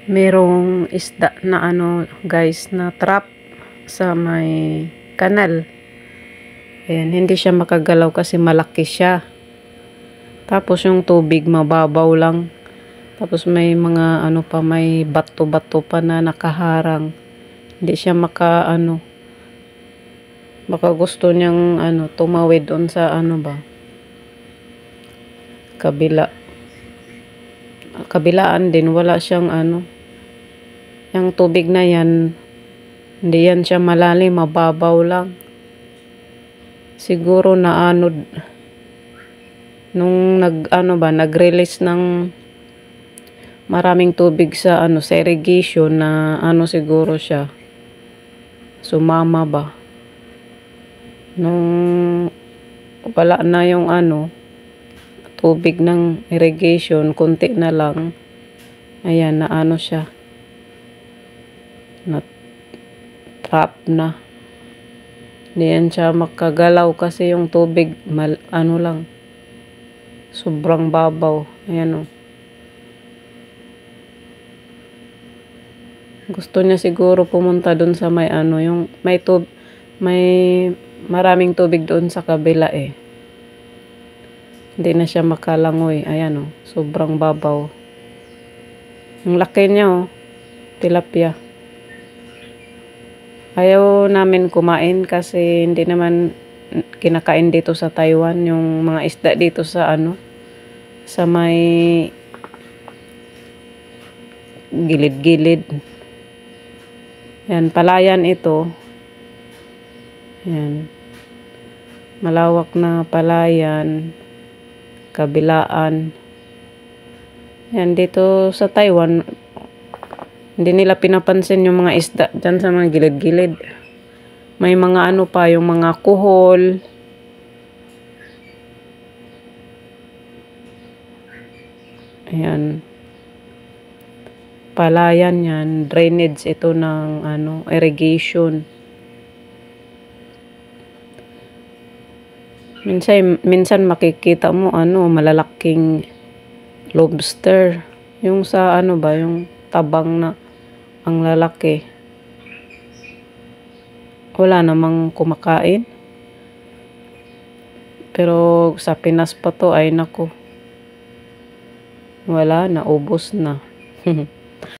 Merong isda na ano guys na trap sa may kanal. Ayan, hindi siya makagalaw kasi malaki siya. Tapos yung tubig mababaw lang. Tapos may mga ano pa, may bato-bato pa na nakaharang. Hindi siya baka gusto niyang tumawid doon sa kabilaan din, wala siyang yung tubig na yan, hindi yan siya malalim, mababaw lang. Siguro naanod nung nag-release ng maraming tubig sa sa irrigation na siguro siya sumama ba. Nung wala na yung tubig ng irrigation, kunti na lang. Ayan, na siya. Na trap na. Hindi yan siya makagalaw kasi yung tubig lang. Sobrang babaw. Ayan o. Gusto niya siguro pumunta dun sa may yung may maraming tubig doon sa kabila eh. Hindi na siya makalangoy. Ayan o. Sobrang babaw. Ang laki niya o. Tilapia. Ayaw namin kumain kasi hindi naman kinakain dito sa Taiwan yung mga isda dito sa sa may gilid-gilid. Yan, palayan ito. Yan. Malawak na palayan. Kabilaan. Yan, dito sa Taiwan, hindi nila pinapansin yung mga isda dyan sa mga gilid-gilid. May mga pa, yung mga kuhol. Ayan. Palayan yan. Drainage ito ng irrigation. Minsan makikita mo malalaking lobster. Yung sa yung tabang na ang lalaki. Wala namang kumakain. Pero sa Pinas pa to ay nako. Wala, naubos na.